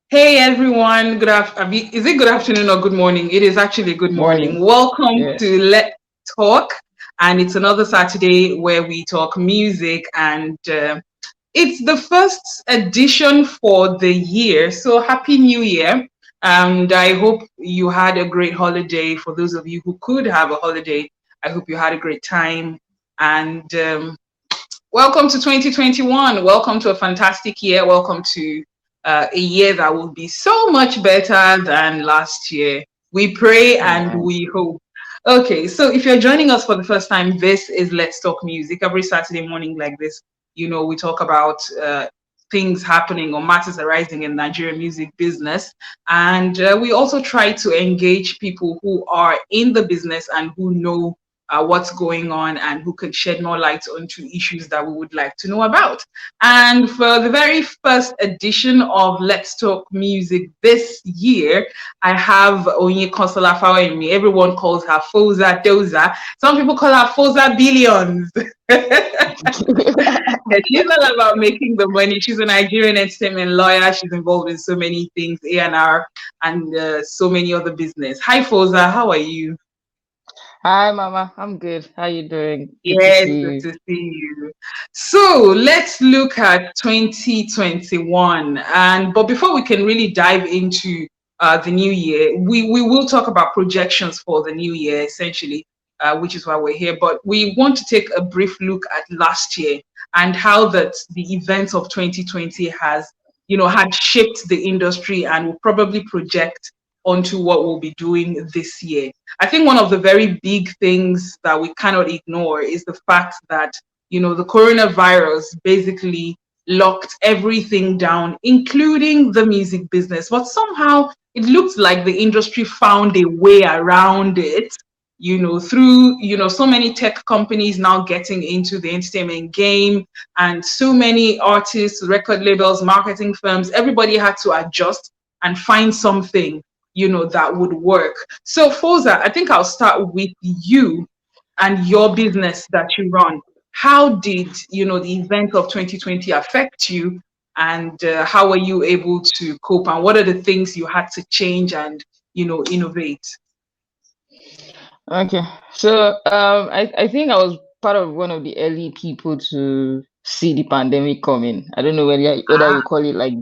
Hey everyone, is it good afternoon or good morning? It is actually good morning. Morning. Welcome Yeah. to Let's Talk, and it's another Saturday where we talk music, and it's the first edition for the year. So happy New Year! And I hope you had a great holiday. For those of you who could have a holiday, I hope you had a great time. And welcome to 2021. Welcome to a fantastic year. Welcome to a year that will be so much better than last year. We pray and Yeah. we hope. Okay, so if you're joining us for the first time, this is Let's Talk Music. Every Saturday morning, like this, we talk about things happening or matters arising in Nigerian music business. And we also try to engage people who are in the business and who know what's going on and who could shed more light onto issues that we would like to know about. And for the very first edition of Let's Talk Music this year, I have Oyinkansola Fawehinmi. Everyone calls her Foza Doza. Some people call her Foza Billions. Yeah, she's all about making the money. She's a Nigerian entertainment lawyer. She's involved in so many things, A&R, and so many other business. Hi, Foza. How are you? Hi, Mama. I'm good. How you doing? Good to Yes, see good you. to see you. So let's look at 2021. But before we can really dive into the new year, we will talk about projections for the new year, essentially, which is why we're here. But we want to take a brief look at last year and how the events of 2020 had shaped the industry and will probably project onto what we'll be doing this year. I think one of the very big things that we cannot ignore is the fact that, the coronavirus basically locked everything down, including the music business. But somehow it looked like the industry found a way around it, through, so many tech companies now getting into the entertainment game and so many artists, record labels, marketing firms, everybody had to adjust and find something that would work. So, Foza, I think I'll start with you and your business that you run. How did the event of 2020 affect you, and how were you able to cope? And what are the things you had to change and innovate? Okay. So, I think I was part of one of the early people to see the pandemic coming. I don't know whether Ah, you call it like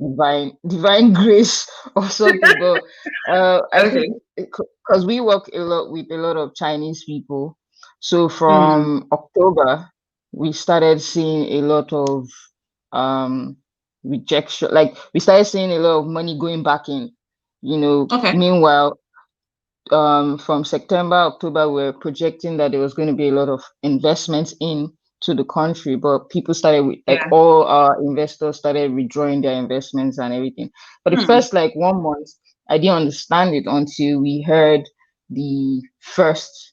divine grace or something, but I okay. think because we work a lot with a lot of Chinese people, so Mm, from October we started seeing a lot of um rejection. Like we started seeing a lot of money going back in. okay. Meanwhile, from September, October, we're projecting that there was going to be a lot of investments in to the country, but people started like Yeah. all our investors started withdrawing their investments and everything. For the Mm, first like 1 month, I didn't understand it until we heard the first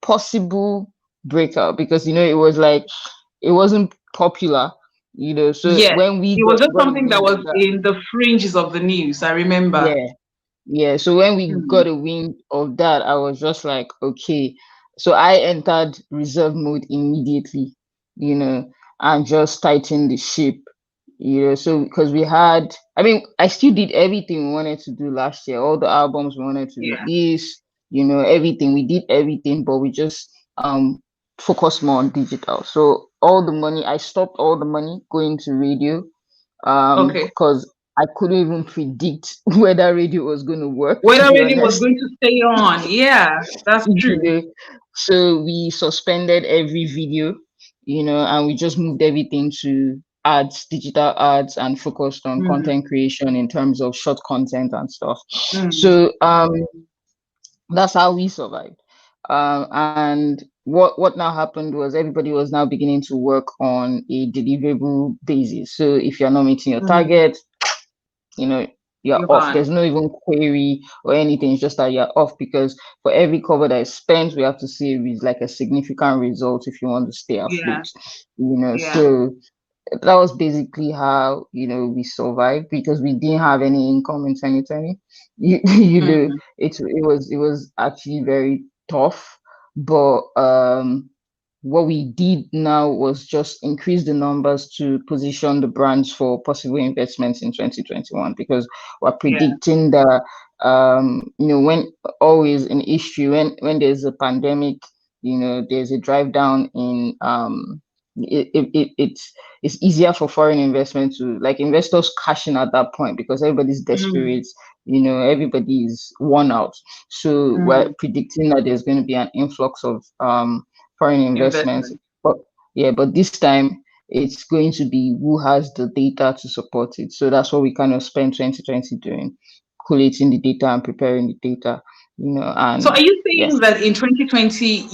possible breakout because it was like it wasn't popular, So yes. when we It was just got a something that wind was of that, in the fringes of the news. I remember. yeah, yeah, so when we Mm, got a wind of that, I was just like, okay. So I entered reserve mode immediately, you know, and just tightened the ship, So because I mean, I still did everything we wanted to do last year, all the albums we wanted to yeah. release, everything. We did everything, but we just focused more on digital. So all the money, I stopped all the money going to radio, Okay. because I couldn't even predict whether radio was going to work, to Whether be really was honest. going to stay on. Yeah, that's You true. know. So we suspended every video, and we just moved everything to ads, digital ads, and focused on Mm, content creation in terms of short content and stuff. mm, So that's how we survived. And what now happened was everybody was now beginning to work on a deliverable basis. So if you're not meeting your mm. target, you know you're You're off. gone. There's no even query or anything. It's just that you're off because for every cover that is spent, we have to see like a significant result if you want to stay Yeah, afloat. yeah. So that was basically how we survived because we didn't have any income in 2020. Mm, It was actually very tough, but what we did now was just increase the numbers to position the brands for possible investments in 2021, because we're Yeah. predicting that when always in history, when there's a pandemic, there's a drive down in it's easier for foreign investment to, like, investors cashing at that point, because everybody's Mm, desperate, everybody is worn out. So we're mm. predicting that there's going to be an influx of foreign investments. Investment. But yeah, but this time it's going to be who has the data to support it. So that's what we kind of spent 2020 doing, collating the data and preparing the data, So and are you yeah. saying that in 2020,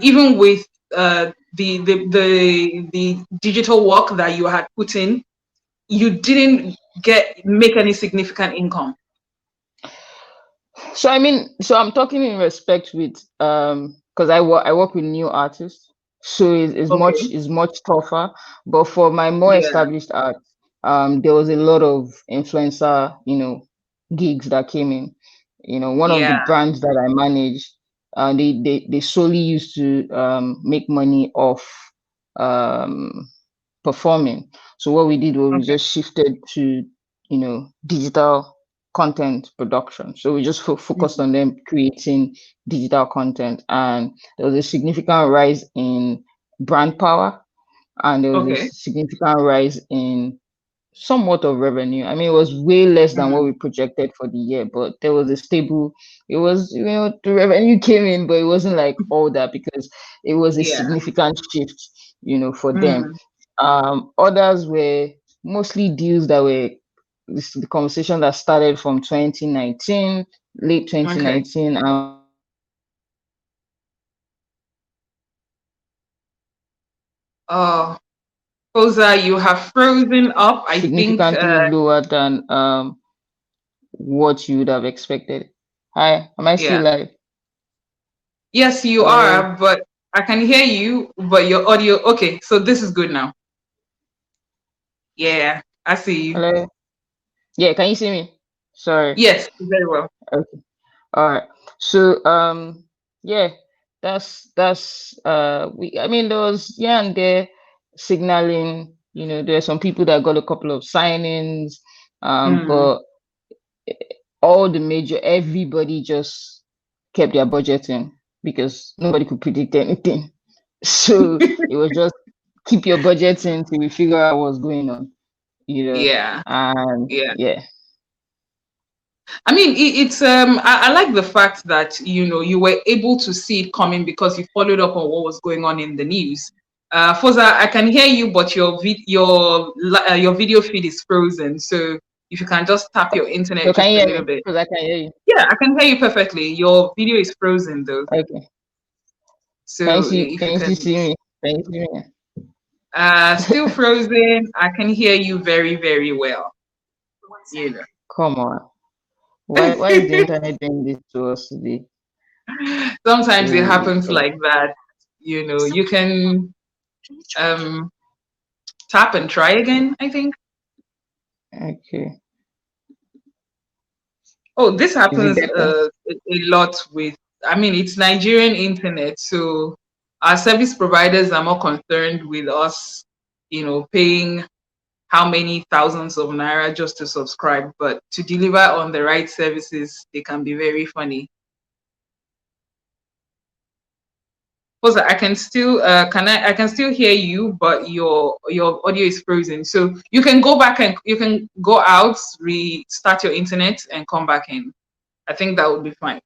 even with the digital work that you had put in, you didn't make any significant income? So I mean, so I'm talking in respect with because I work with new artists, so it's much Okay. is much tougher. But for my more Yeah. established art, there was a lot of influencer, gigs that came in. One of the Yeah. brands that I managed, they solely used to make money off um performing. So what we did was we Okay. just shifted to, digital content production. So we just focused Mm. on them creating digital content, and there was a significant rise in brand power, and there was a Okay. significant rise in somewhat of revenue. I mean, it was way less than what Mm. we projected for the year, but there was a stable, it was, the revenue came in, but it wasn't like all that, because it was a Yeah. significant shift, for them. Mm. Others were mostly deals that were the conversation that started from 2019, late Okay. 2019, and were Oh, Koza, you have frozen up. I think. significantly lower than what you would have expected. Hi, am I still Yeah. live? Yes, you Hello, are, but I can hear you, but your audio. Okay, so this is good now. Yeah, I see you. hello. Yeah, can you see me? Sorry. Yes, very well. Okay. All right. So yeah, that's we I mean there was here and there signaling, there are some people that got a couple of signings, Mm. but all the major everybody just kept their budgeting because nobody could predict anything. So it was just keep your budgeting till we figure out what's going on, Yeah, and yeah. yeah. I mean, it's I like the fact that you were able to see it coming because you followed up on what was going on in the news. Foza, I can hear you, but your video feed is frozen. So if you can just tap your internet So just can you a hear little me? bit. Because I can hear you. Yeah, I can hear you perfectly. Your video is frozen though. Okay. So if Can you you still can, see me? Can you see me? still frozen. I can hear you very, very well. You Come on. Why is the know. internet doing this to us today? Sometimes it Hey happens God. like that. You can um tap and try again, I think. Okay. Oh, this Is it happens better? a lot with, I mean, it's Nigerian internet, so our service providers are more concerned with us, paying how many thousands of naira just to subscribe, but to deliver on the right services, they can be very funny. Because I can still I can still hear you, but your audio is frozen. So you can go back and you can go out, restart your internet, and come back in. I think that would be fine.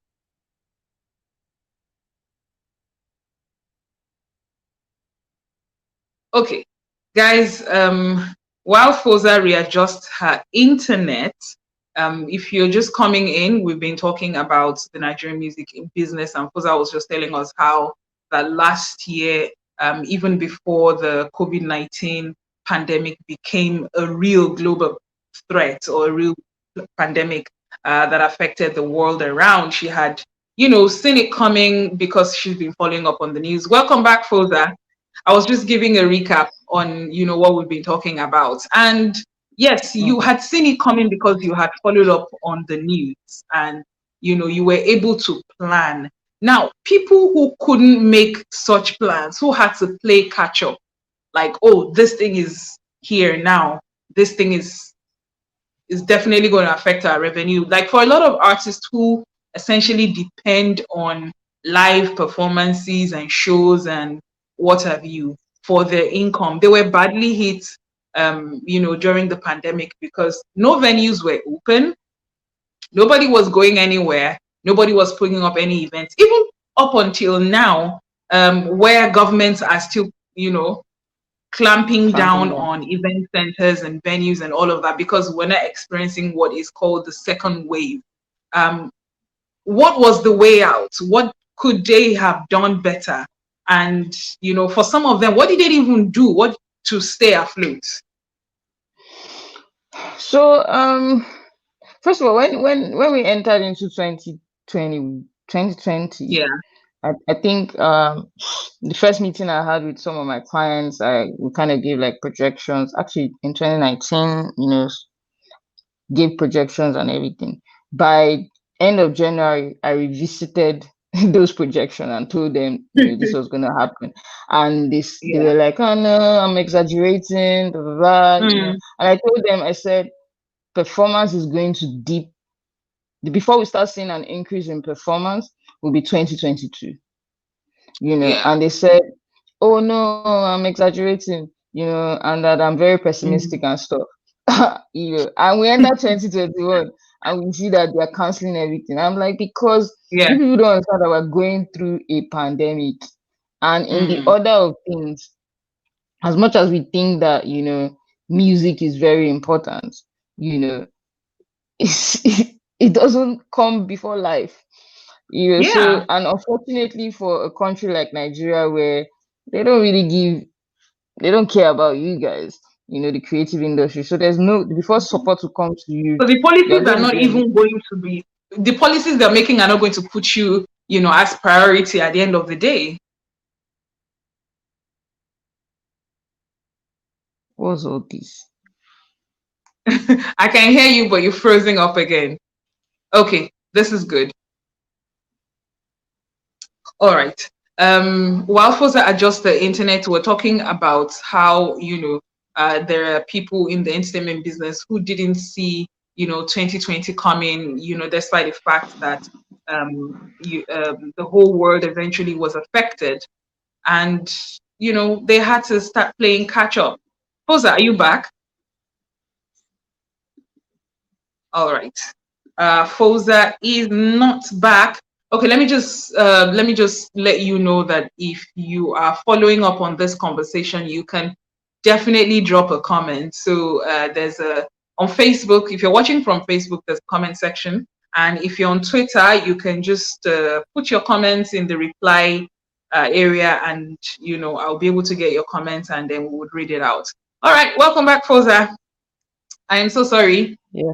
Okay, guys. While Foza readjusts her internet, if you're just coming in, we've been talking about the Nigerian music business, and Foza was just telling us how that last year, even before the COVID-19 pandemic became a real global threat or a real pandemic that affected the world around, she had, seen it coming because she's been following up on the news. Welcome back, Foza. I was just giving a recap on, what we've been talking about. And yes, you Mhm. had seen it coming because you had followed up on the news and, you were able to plan. Now, people who couldn't make such plans, who had to play catch up, like, oh, this thing is here now, this thing is definitely going to affect our revenue. Like for a lot of artists who essentially depend on live performances and shows and what have you for their income, they were badly hit, during the pandemic because no venues were open, nobody was going anywhere, nobody was putting up any events, even up until now, where governments are still, clamping Clamping down down. on event centers and venues and all of that because we're not experiencing what is called the second wave. Um, what was the way out? What could they have done better? And for some of them, what did they even do? What to stay afloat? So first of all, when we entered into 2020, Yeah. I think the first meeting I had with some of my clients, we kind of gave like projections. Actually, in 2019, gave projections and everything. By end of January, I revisited those projections and told them, this was gonna happen. And they Yeah. were like, oh no, I'm exaggerating, blah, blah, blah. Mm, And I told them, I said, performance is going to dip. Before we start seeing an increase in performance, will be 2022. yeah. And they said, oh no, I'm exaggerating, and that I'm very pessimistic Mm, and stuff. And we enter 2021 and we see that they're canceling everything. I'm like, because yeah. you people don't understand that we're going through a pandemic. And in the Mm, order of things, as much as we think that, music is very important, it's, it doesn't come before life. So, yeah. and unfortunately for a country like Nigeria where they don't really they don't care about you guys, the creative industry. So there's no, before support will come to you, So the you're policies are going to not be on, even going to be the policies they're making are not going to put you, as priority at the end of the day. what's all this? I can hear you, but you're freezing up again. Okay, this is good. All right. While Fosa adjusts the internet, we're talking about how, there are people in the entertainment business who didn't see, 2020 coming, despite the fact that the whole world eventually was affected. And, they had to start playing catch up. Fosa, are you back? All right. Fosa is not back. Okay, let me just let you know that if you are following up on this conversation, you can definitely drop a comment. So there's a on Facebook. If you're watching from Facebook, there's a comment section, and if you're on Twitter, you can just put your comments in the reply area, and I'll be able to get your comments, and then we would read it out. All right, welcome back, Fosa. I am so sorry. Yeah.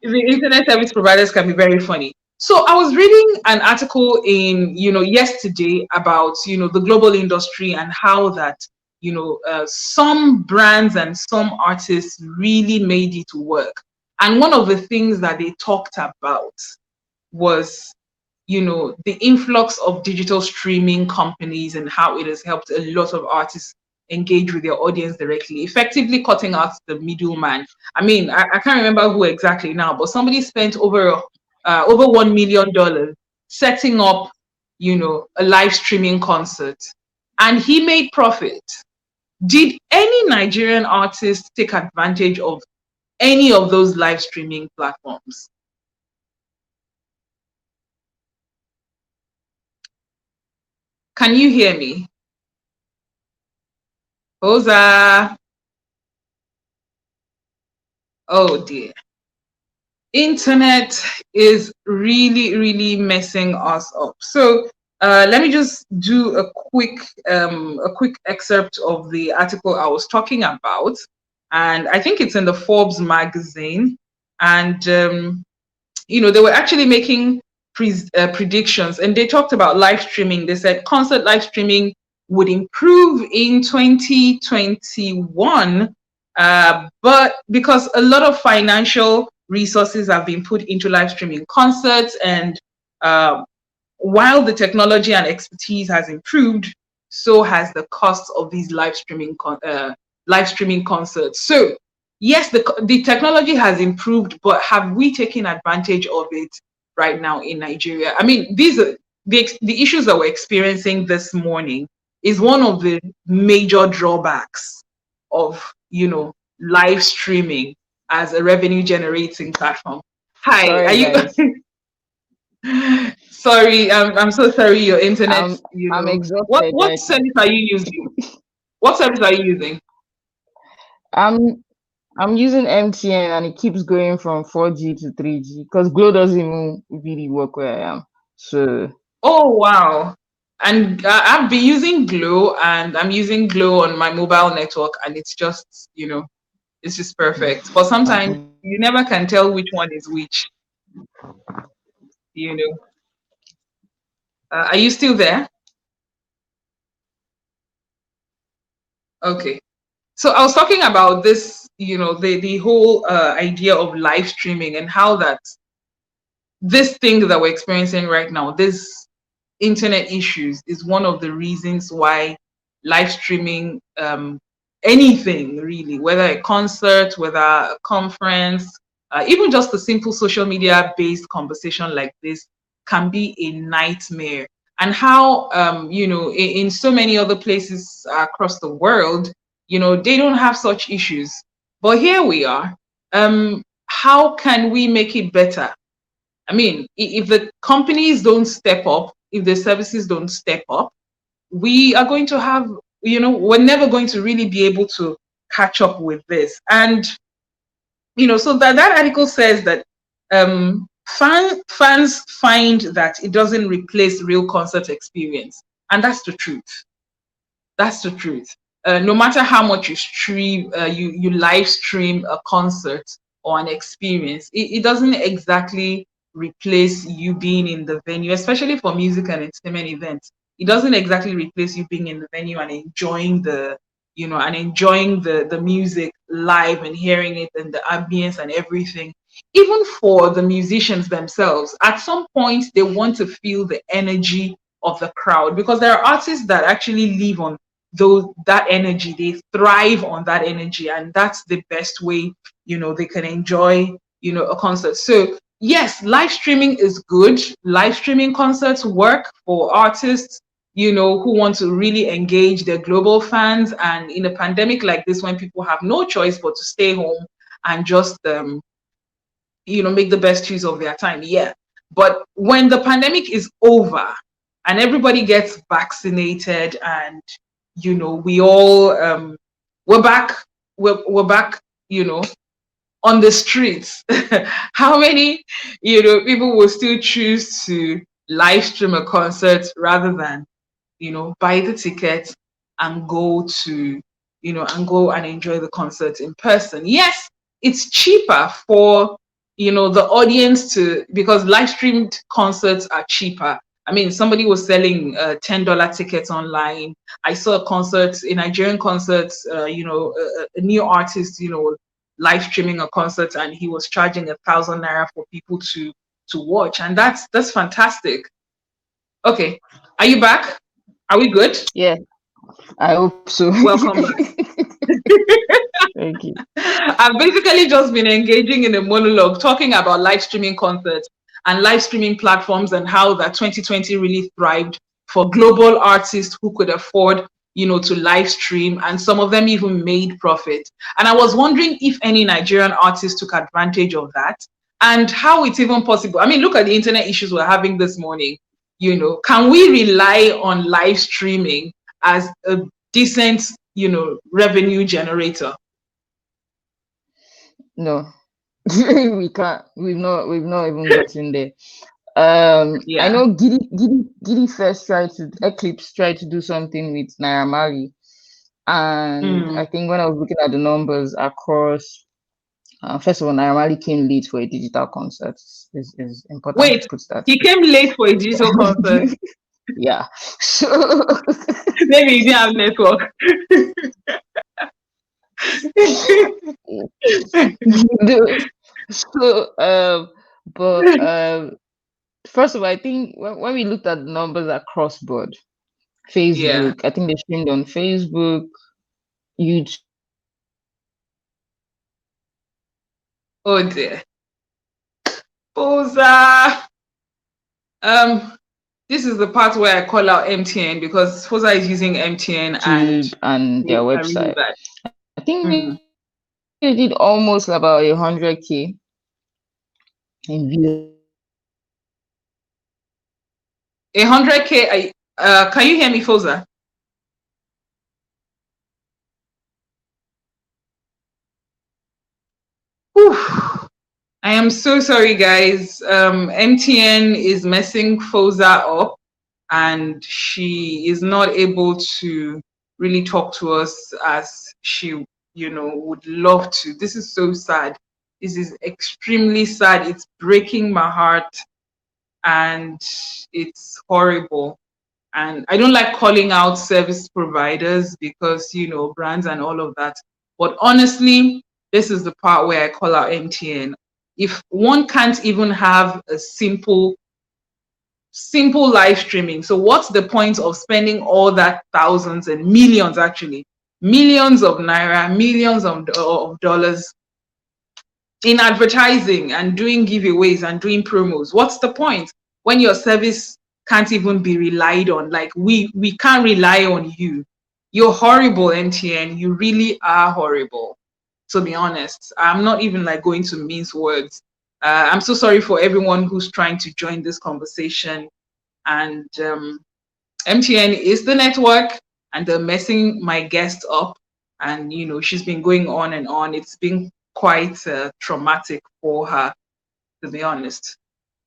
The internet service providers can be very funny. So I was reading an article in, yesterday about, the global industry and how that, some brands and some artists really made it work. And one of the things that they talked about was, the influx of digital streaming companies and how it has helped a lot of artists engage with their audience directly, effectively cutting out the middleman. I mean, I can't remember who exactly now, but somebody spent over $1 million setting up, a live streaming concert, and he made profit. Did any Nigerian artist take advantage of any of those live streaming platforms? Can you hear me? Rosa. Oh dear. Internet is really, really messing us up. So let me just do a quick excerpt of the article I was talking about, and I think it's in the Forbes magazine. And they were actually making predictions, and they talked about live streaming. They said concert live streaming would improve in 2021, but because a lot of financial resources have been put into live streaming concerts, and while the technology and expertise has improved, so has the cost of these live streaming concerts. So yes, the technology has improved, but have we taken advantage of it right now in Nigeria? I mean, these are the issues that we're experiencing this morning is one of the major drawbacks of live streaming as a revenue generating platform. Hi, are Sorry, you guys. sorry, I'm so sorry your internet, I'm what exhausted what right now. service are you using? What service are you using? I'm I'm using MTN and it keeps going from 4G to 3G because Glow doesn't even really work where I am. So Oh wow. And I've been using Glow, and I'm using Glow on my mobile network, and it's just, it's just perfect. But sometimes um, you never can tell which one is which, you know. Are you still there? Okay. So I was talking about this, the whole idea of live streaming and how that this thing that we're experiencing right now, this internet issues, is one of the reasons why live streaming, anything really, whether a concert, whether a conference, even just a simple social media based conversation like this, can be a nightmare. And how, in so many other places across the world, they don't have such issues. But here we are. How can we make it better? I mean, if the companies don't step up, if the services don't step up, we are going to have, we're never going to really be able to catch up with this. And, so that article says that fans find that it doesn't replace real concert experience. And that's the truth. That's the truth. No matter how much you stream, you live stream a concert or an experience, it doesn't exactly replace you being in the venue, especially for music and entertainment events. It doesn't exactly replace you being in the venue and enjoying the music live and hearing it and the ambience and everything. Even for the musicians themselves, at some point they want to feel the energy of the crowd, because there are artists that actually live on that energy. They thrive on that energy, and that's the best way they can enjoy a concert. So yes, live streaming is good. Live streaming concerts work for artists who want to really engage their global fans, and in a pandemic like this, when people have no choice but to stay home and just make the best use of their time. Yeah, but when the pandemic is over and everybody gets vaccinated, and we all we're back, we're back, on the streets, how many people will still choose to live stream a concert rather than buy the ticket and go to and go and enjoy the concert in person? Yes, it's cheaper for the audience because live streamed concerts are cheaper. I mean, somebody was selling $10 tickets online. I saw a Nigerian concert, a new artist, live streaming a concert, and he was charging 1,000 naira for people to watch, and that's fantastic. Okay, are you back? Are we good? yeah, I hope so. Welcome back. Thank you. I've basically just been engaging in a monologue talking about live streaming concerts and live streaming platforms, and how that 2020 really thrived for global artists who could afford to live stream, and some of them even made profit. And I was wondering if any Nigerian artists took advantage of that, and how it's even possible. I mean, look at the internet issues we're having this morning. Can we rely on live streaming as a decent revenue generator? No, we can't. We've not even gotten there. I Yeah. know Giddy first tried to Eclipse tried to do something with Naira Marley, and Mm. I think when I was looking at the numbers across, first of all, Naira Marley came late for a digital concert. Is important to Wait, put that. he came late for a digital concert. Yeah, so Maybe he didn't have network. the So, but first of all, I think when we looked at the numbers across board, Yeah. Facebook, I think they streamed on Facebook, YouTube, Oh dear. Fosa. Um, this is the part where I call out MTN because Fosa is using MTN and and their they are really website. bad. I think Mm. they did almost about 100K in views. 100K. Can you hear me, Fosa? Whew. I am so sorry, guys. MTN is messing Fosa up, and she is not able to really talk to us as she, would love to. This is so sad. This is extremely sad. It's breaking my heart, and it's horrible. And I don't like calling out service providers because, brands and all of that. But honestly, this is the part where I call out MTN. If one can't even have a simple live streaming, so what's the point of spending all that thousands and millions, actually, millions of naira, millions of dollars in advertising and doing giveaways and doing promos? What's the point when your service can't even be relied on? Like, we can't rely on you. You're horrible, MTN. You really are horrible, to be honest. I'm not even like going to mince words. I'm so sorry for everyone who's trying to join this conversation. And MTN is the network, and they're messing my guest up. And she's been going on and on. It's been quite traumatic for her, to be honest.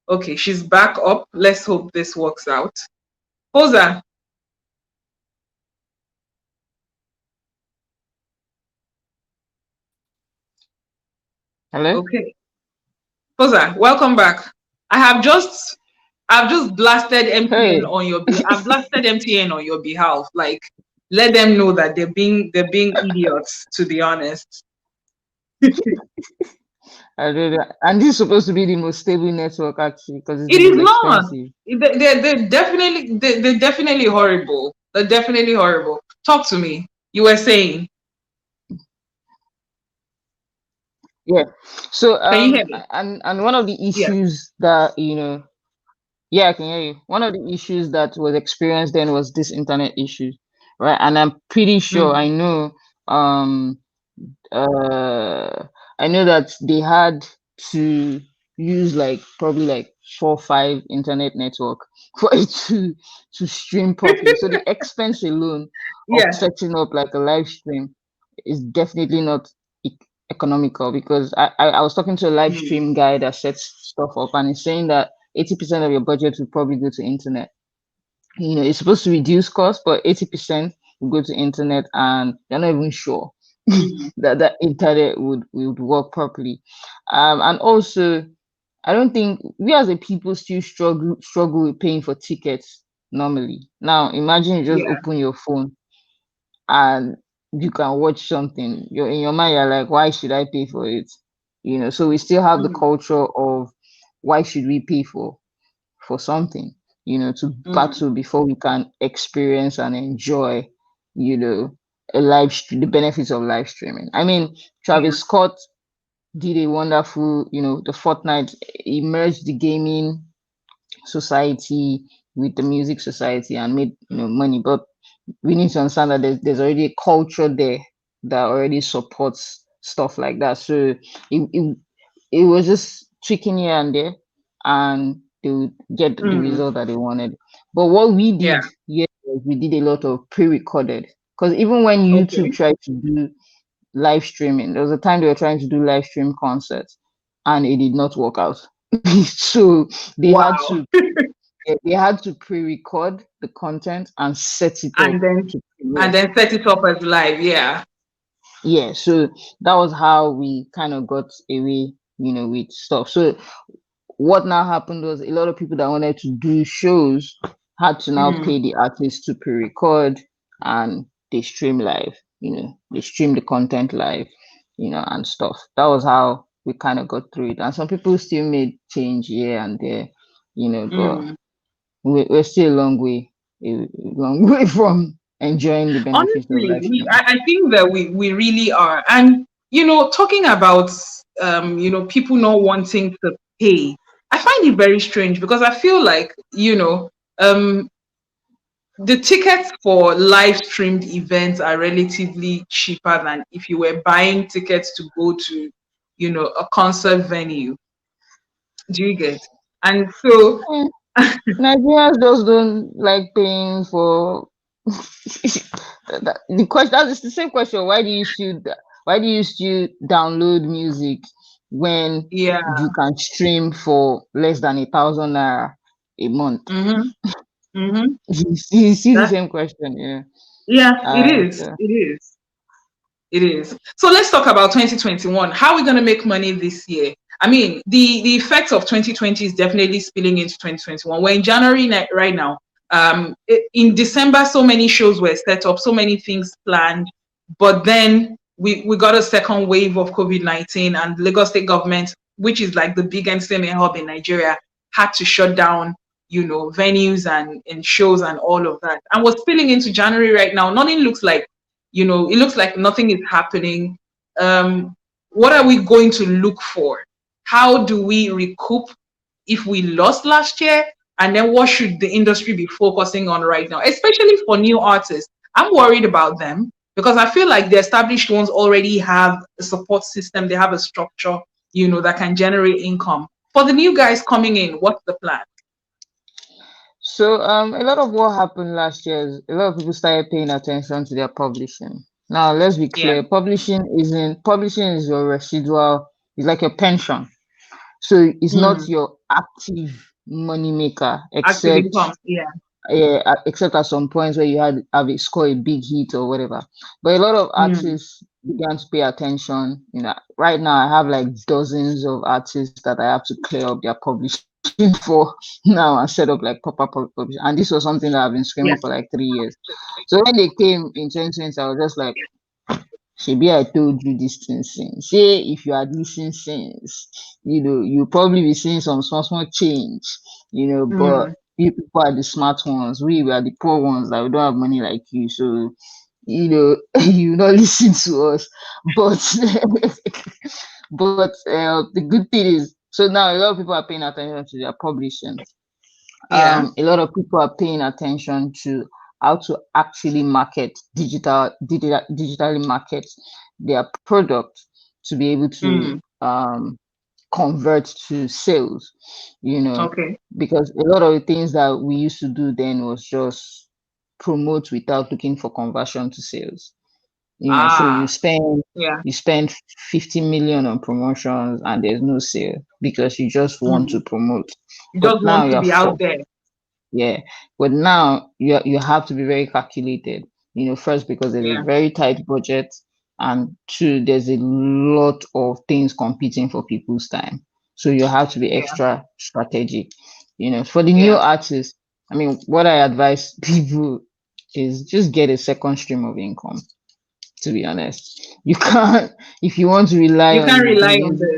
Okay, she's back up. Let's hope this works out. Posa. Hello? Okay. Posa, welcome back. I have just I've just blasted MTN Hey, on your I've blasted MTN on your behalf. Like, let them know that they're being idiots, to be honest. I did that. And this is supposed to be the most stable network actually because it's the It is most not. expensive. They're definitely horrible. They're definitely horrible. Talk to me. You were saying. Yeah. So Can you hear me? and one of the Yeah. issues that yeah, I can hear you. One of the issues that was experienced then was this internet issue, right? And I'm pretty sure Mm. um uh I know that they had to use like probably like 4 or 5 internet network for it to stream properly. So the expense alone of Yeah. setting up like a live stream is definitely not e- economical because I was talking to a live Mm. stream guy that sets stuff up and he's saying that 80% of your budget will probably go to internet. It's supposed to reduce cost, but 80% will go to internet and they're not even sure Mm. that the internet would work properly. And also, I don't think we as a people still struggle with paying for tickets normally. Now, imagine you just Yeah. open your phone and you can watch something. You're in your mind, you're like, why should I pay for it? So we still have the Mm. culture of why should we pay for something, to Mm. battle before we can experience and enjoy, you know, a live stream, the benefits of live streaming. I mean, Yeah. Travis Scott did a wonderful, the Fortnite, he merged the gaming society with the music society and made, money. But we need to understand that there's already a culture there that already supports stuff like that. So it, it was just tweaking here and there, and they would get the Mm. result that they wanted. But what we Yeah. did here was we did a lot of pre-recorded because even when YouTube Okay. tried to do live streaming, there was a time they were trying to do live stream concerts, and it did not work out. So they had Wow. to they had to pre-record the content and set it up and then to premiere. and then set it up as live. Yeah. Yeah, so that was how we kind of got away, with stuff. So what now happened was a lot of people that wanted to do shows had to now Mm. pay the artists to pre-record and they stream live, they stream the content live, and stuff. That was how we kind of got through it. And some people still made change here and there, but Mm. we're still a long way from enjoying the benefits of Honestly, live streaming. I think that we really are. And, talking about, people not wanting to pay, I find it very strange because I feel like, um, the tickets for live streamed events are relatively cheaper than if you were buying tickets to go to, a concert venue. Do you get? And so, Eh, Nigerians just don't like paying for the question. That's the same question. Why do you still download music when yeah. you can stream for less than 1,000 naira a month? Mm-hmm. Mm-hmm. You see the same question, yeah. Yeah, it is. So, It is. It is. So let's talk about 2021. How are we going to make money this year? I mean, the effects of 2020 is definitely spilling into 2021. We're in January right now. In December, so many shows were set up, so many things planned, but then we got a second wave of COVID-19, and Lagos State government, which is like the big entertainment hub in Nigeria, had to shut down, venues and shows and all of that. And we're spilling into January right now. Nothing looks like, it looks like nothing is happening. What are we going to look for? How do we recoup if we lost last year? And then what should the industry be focusing on right now, especially for new artists? I'm worried about them because I feel like the established ones already have a support system, they have a structure, that can generate income. For the new guys coming in, what's the plan? a lot of what happened last year is a lot of people started paying attention to their publishing. Now, let's be Yeah. clear, publishing is your residual, it's like your pension. So it's not Mm. your active money maker, Active income. Yeah. except at some points where you have score a big hit or whatever. But a lot of Mm. artists began to pay attention. Right now I have like dozens of artists that I have to clear up their publishing for now and set up like proper publishing. And this was something that I've been Yeah. screaming for like 3 years. So when they came in 2020, I was just like, Shebi, I told you this thing since. Say if you had listened since, you probably be seeing some small change, but Mm. you people are the smart ones. We are the poor ones that we don't have money like you. So, you not listen to us. But the good thing is, so now a lot of people are paying attention to their publishing. Yeah. A lot of people are paying attention to how to actually digitally market their product to be able to Mm. convert to sales, Okay. because a lot of the things that we used to do then was just promote without looking for conversion to sales. So Ah. Yeah. you spend 50 million on promotions and there's no sale because you just want Mm. to promote. You But just now want to you're be out there. yeah, but now you have to be very calculated. First because there's a Yeah. very tight budget, and two, there's a lot of things competing for people's time. So you have to be Yeah. extra strategic. For the new Yeah. artists, I mean, what I advise people is just get a second stream of income. To be honest, you can't if you want to rely You can't on the rely on music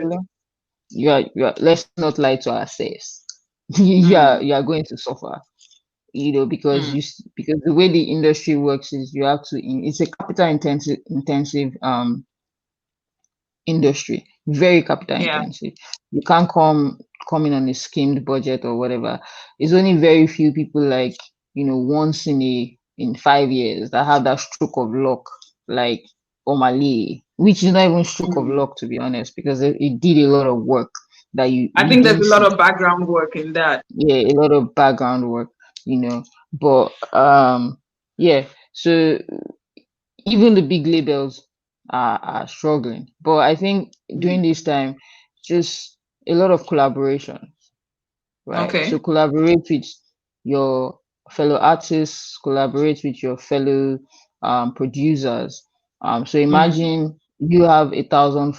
the. alone. Let's not lie to ourselves. You Mm. are going to suffer, because Mm. because the way the industry works is you have to it's a capital intensive industry, very capital Yeah. intensive. You can't come in on a skimmed budget or whatever. It's only very few people, like, once in 5 years, that have that stroke of luck, like Omali, which is not even stroke of Mm. luck, to be honest, because it did a lot of work that I you think there's didn't a lot see. of background work in that. Yeah, a lot of background work, but yeah, so even the big labels are struggling. But I think during Mm. this time, just a lot of collaboration, right? So Okay. collaborate with your fellow artists, collaborate with your fellow producers. So Mm. imagine you have a thousand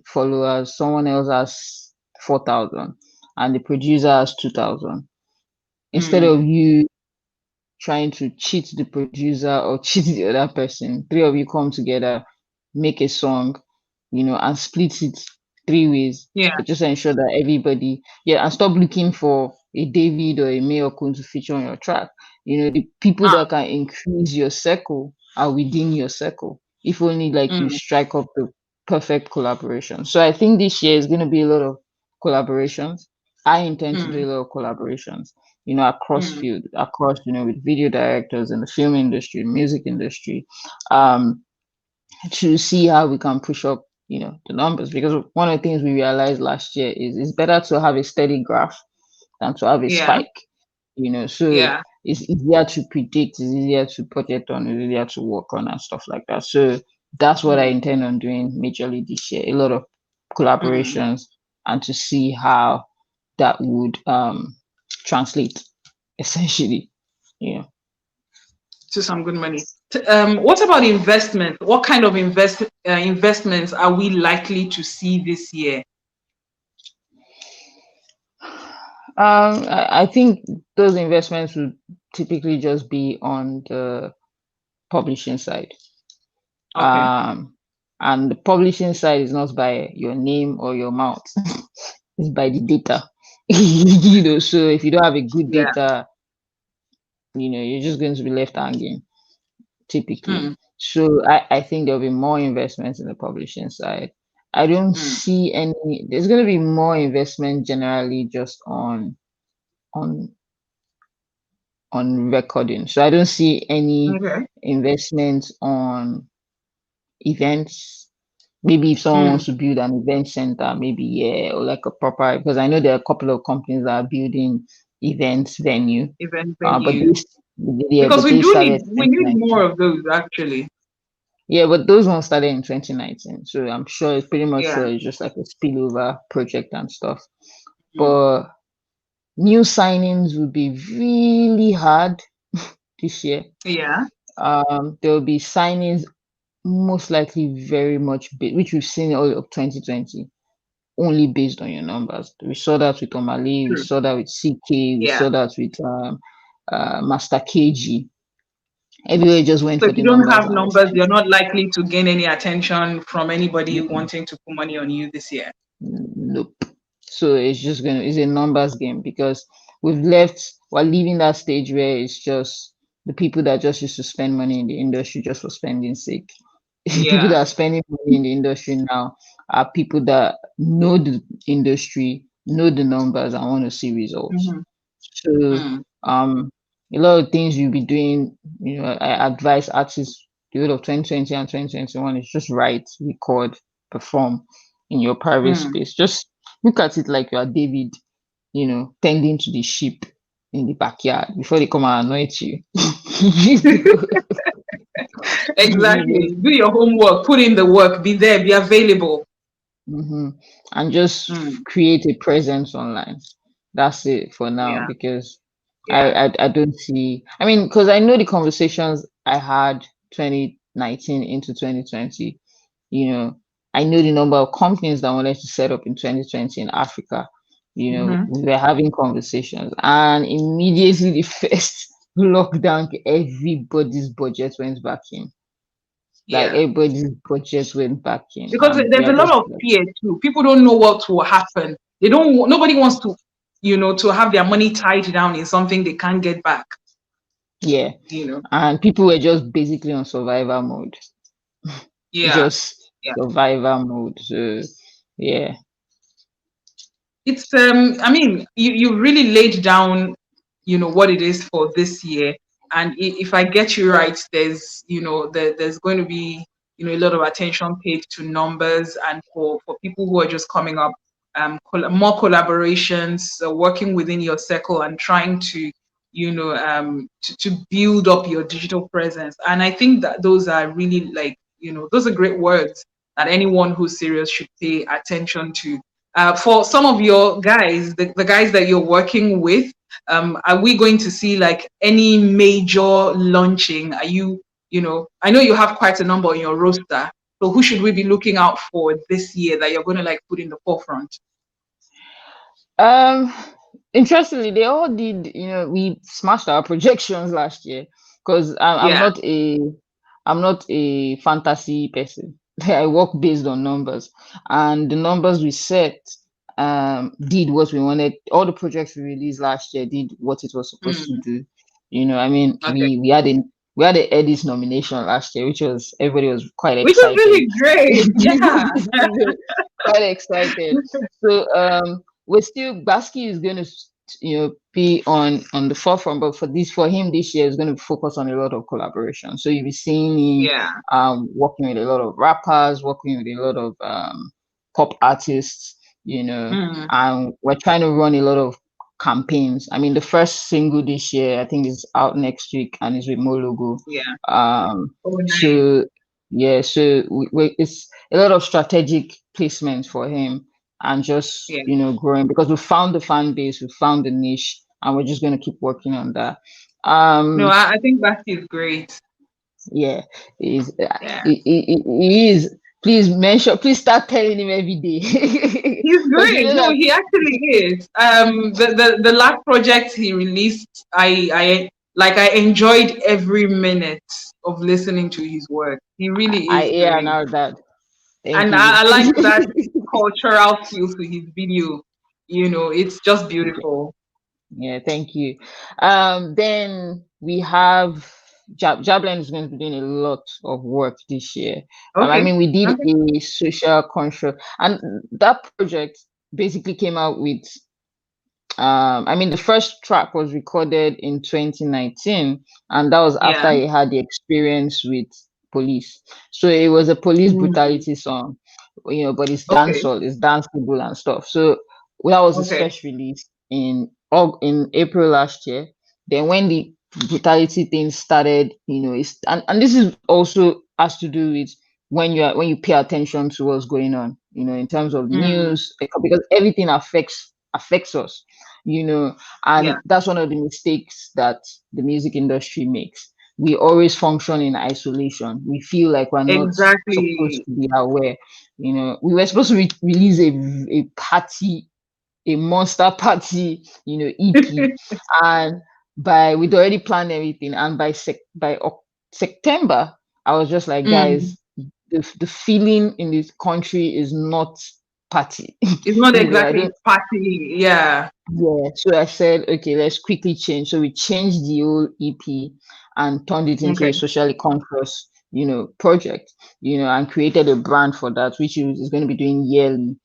followers, someone else has 4,000, and the producer has 2,000. Instead Mm. of you trying to cheat the producer or cheat the other person, three of you come together, make a song, and split it three ways, Yeah. but just ensure that everybody, yeah, and stop looking for a David or a Mayokun to feature on your track. The people Ah. that can increase your circle are within your circle. If only like you Mm, strike up the perfect collaboration. So I think this year is going to be a lot of collaborations. I intend to do mm, a lot of collaborations, across mm. field, across, with video directors in the film industry, music industry, um, to see how we can push up, the numbers. Because one of the things we realized last year is it's better to have a steady graph than to have a Yeah. spike, so Yeah. it's easier to predict, it's easier to project on, it's easier to work on and stuff like that. So that's what I Mm, intend on doing majorly this year, a lot of mm. collaborations, and to see how that would translate essentially. Yeah. To some good money. What about investment? What kind of investments are we likely to see this year? I think those investments would typically just be on the publishing side. Okay. And the publishing side is not by your name or your mouth, it's by the data. So if you don't have a good Yeah. data, you're just going to be left hanging typically. Mm, So I think there'll be more investments in the publishing side. I don't mm. see any, there's going to be more investment generally just on on recording. So I don't see any Okay. investment on events. Maybe if someone Mm. wants to build an event center, maybe, yeah, or like a proper, because I know there are a couple of companies that are building events venue. Event But venue. this, yeah, Because but they started we need more 2019. of those actually. Yeah, but those ones started in 2019. So I'm sure it's pretty much Yeah. sure it's just like a spillover project and stuff. Mm. But new signings would be really hard this year. Yeah. There will be signings most likely very much which we've seen all of 2020, only based on your numbers. We saw that with Omali, we True. saw that with CK, we Yeah. saw that with Master KG. Everywhere just went So for if the you don't numbers have and numbers, you're expenses. not likely to gain any attention from anybody Mm-mm, wanting to put money on you this year. nope. So it's a numbers game because we're leaving that stage where it's just the people that just used to spend money in the industry just for spending sake. People Yeah. that are spending money in the industry now are people that know the industry, know the numbers, and want to see results. Mm-hmm. So, Mm. a lot of things you'll be doing, I advise artists the whole of 2020 and 2021 is just write, record, perform in your private Mm. space. Just look at it like you are David, tending to the sheep in the backyard before they come and anoint you. Exactly. Do your homework, put in the work, be there, be available. hmm And just Mm. create a presence online. That's it for now Yeah. because Yeah. I don't see. I mean, because I know the conversations I had 2019 into 2020. I know the number of companies that wanted to set up in 2020 in Africa. Mm-hmm. We were having conversations, and immediately the first lockdown, everybody's budget went back in. Like Yeah. everybody's budget went back in, Because and we there's are a lot just of like, fear too. People don't know what will happen. They don't. Nobody wants to, to have their money tied down in something they can't get back. yeah. You know. And people were just basically on survival mode, Yeah. just Yeah. survival mode. So, yeah. It's I mean, you really laid down, what it is for this year. And if I get you right, there's there's going to be a lot of attention paid to numbers, and for people who are just coming up, more collaborations, working within your circle and trying to to build up your digital presence. And I think that those are really, like, those are great words that anyone who's serious should pay attention to. For some of your guys, the guys that you're working with, are we going to see like any major launching? Are you, I know you have quite a number on your roster. So who should we be looking out for this year that you're going to like put in the forefront? Um, Interestingly, they all did. We smashed our projections last year because Yeah. I'm not a fantasy person. I work based on numbers, and the numbers we set did what we wanted. All the projects we released last year did what it was supposed to Mm, do. I mean, okay. we had a Eddie's nomination last year, which was everybody was quite Which was excited. really great. Yeah. Quite excited. So we're still Basky is going to be on the forefront, but for him this year is going to focus on a lot of collaboration. So you'll be seeing me Yeah. working with a lot of rappers, working with a lot of pop artists, Mm, and we're trying to run a lot of campaigns. I mean, the first single this year I think is out next week and is with Mo Logo. yeah. Oh, nice. So yeah, so it's a lot of strategic placement for him and just Yeah. growing because we found the fan base, we found the niche, and we're just going to keep working on that. No, um I think Basti is great. yeah, he's Yeah. he is. Please start telling him every day He's because great. No, that he actually is. The last project he released, I enjoyed every minute of listening to his work. He really I is yeah great. now that thank And you. I like that cultural feel to his video. It's just beautiful. Yeah, thank you. Then we have Jablen is going to be doing a lot of work this year. I Okay. mean, we did Okay. a social construct, and that project basically came out with I mean, the first track was recorded in 2019, and that was Yeah. after he had the experience with police. So it was a police Mm, brutality song, but it's okay. dancehall, it's danceable and stuff. So that was his Okay. first release in April last year. Then when the brutality thing started, and this is also has to do with when you pay attention to what's going on, in terms of Mm, news, because everything affects us yeah. and that's one of the mistakes that the music industry makes. We always function in isolation. We feel like we're not supposed Exactly. to be aware. We were supposed to release a monster party, EP, and we'd already planned everything. And September, I was just like, Mm. guys, the feeling in this country is not party. It's not I exactly don't. party. Yeah. Yeah, so I said, okay, let's quickly change. So we changed the whole EP and turned it into Okay. a socially conscious, project, and created a brand for that, which is going to be doing yearly,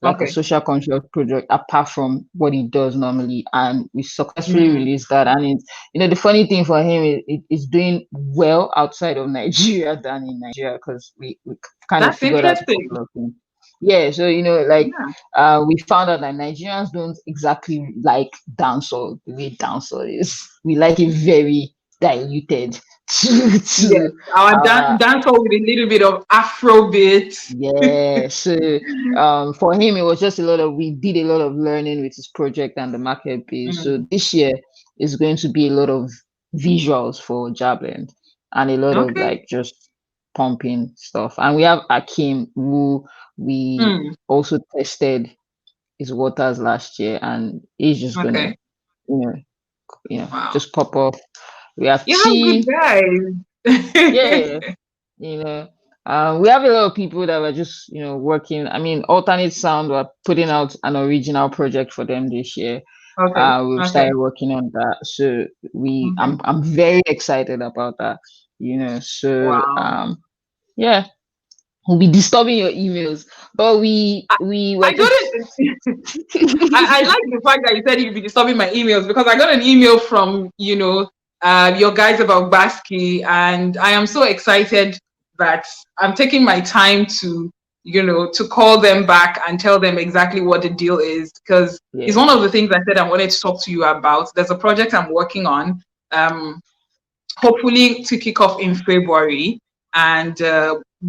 like a Okay. social conscious project apart from what he does normally. And we successfully Mm. released that. And the funny thing for him is it's doing well outside of Nigeria than in Nigeria because we kind of That's figured out a interesting. couple of things. Yeah, so like Yeah. we found out that Nigerians don't exactly like dancehall the way dancehall is. We like it very diluted Yes. to Our our dance hall with a little bit of Afrobeat. yeah. So for him it was just we did a lot of learning with his project and the market base. So Mm. this year is going to be a lot of visuals for Jabland and a lot of Okay. like just pumping stuff. And we have Akim who we Mm. also tested his waters last year, and he's just gonna, Okay. you know, Wow. just pop off. We have You have good Chi, guys. yeah, you know. We have a lot of people that were just, working. I mean, alternate sound were putting out an original project for them this year. Okay. We've Okay. started working on that, so Okay. I'm very excited about that. So Wow. yeah, we'll be disturbing your emails, but we were I got just it. I like the fact that you said you'd be disturbing my emails because I got an email from, your guys about Basky, and I am so excited that I'm taking my time to call them back and tell them exactly what the deal is because it's yeah. one of the things I said I wanted to talk to you about. There's a project I'm working on. Um, Hopefully to kick off in February. And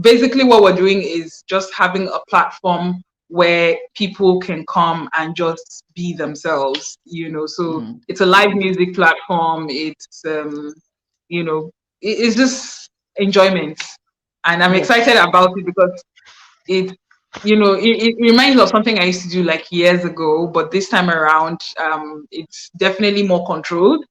basically, what we're doing is just having a platform where people can come and just be themselves. So Mm, it's a live music platform. It's it's just enjoyment, and I'm yes. excited about it because it it reminds me of something I used to do like years ago, but this time around, it's definitely more controlled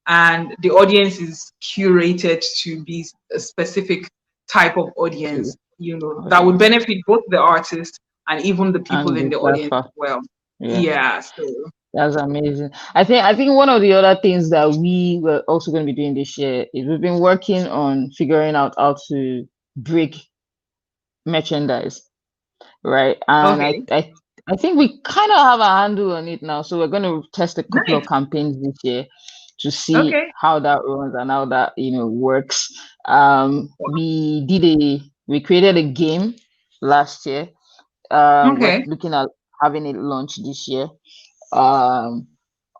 and the audience is curated to be a specific type of True. audience. that Oh, would benefit both the artist and even the people and in the the audience platform. as well. Yeah. Yeah. So That's amazing. I think one of the other things that we were also going to be doing this year is we've been working on figuring out how to break merchandise, right? And I okay. I I think we kind of have a handle on it now. So we're going to test a couple of Nice. campaigns this year to see Okay. how that runs and how that works. We created a game last year. We're Okay. looking at having it launched this year. Um,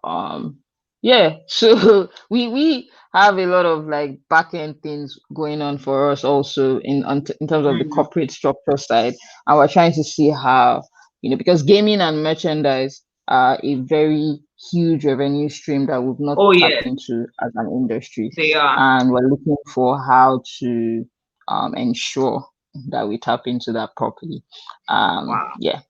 um yeah, so we have a lot of like back end things going on for us also in terms of the Mm. corporate structure side, and we're trying to see how, because gaming and merchandise are a very huge revenue stream that we've not Oh tapped yes, into as an industry, they are. and we're looking for how to ensure that we tap into that properly. Wow. Yeah,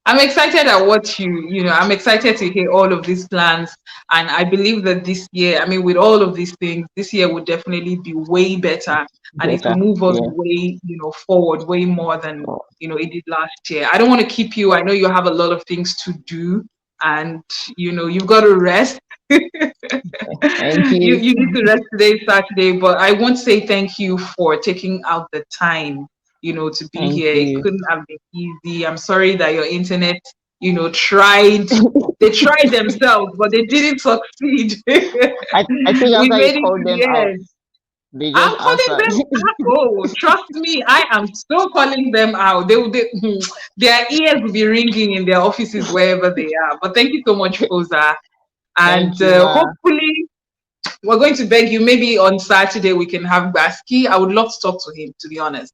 I'm excited at what I'm excited to hear all of these plans. And I believe that this year, I mean, with all of these things, this year would definitely be way better. And it will better. move us Yeah. way, forward, way more than, it did last year. I don't want to keep you. I know you have a lot of things to do and, you've got to rest. Thank You you. need to rest today, Saturday, but I want to say thank you for taking out the time, to be Thank here. It you. couldn't have been easy. I'm sorry that your internet, tried. They tried themselves, but they didn't succeed. I think We after you made it called to them the out, end. they just I'm calling answered. them out. Oh, trust me, I am still calling them out. Their ears will be ringing in their offices wherever they are. But thank you so much, Foza. And Thank you, ma. hopefully we're going to beg you. Maybe on Saturday we can have Baski. I would love to talk to him, to be honest.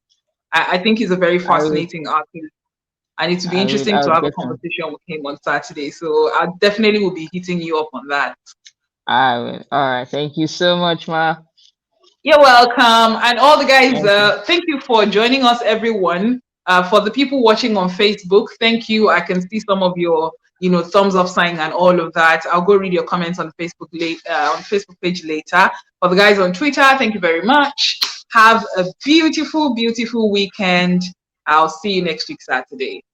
I think he's a very I will. fascinating artist. And it would be I will. interesting I to will have a definitely. conversation with him on Saturday. So I definitely will be hitting you up on that. I will. All right. Thank you so much, ma. You're welcome. And all the guys, Thank you. thank you for joining us, everyone. For the people watching on Facebook, thank you. I can see some of your, thumbs up sign and all of that. I'll go read your comments on Facebook on Facebook page later. For the guys on Twitter, thank you very much. Have a beautiful, beautiful weekend. I'll see you next week, Saturday.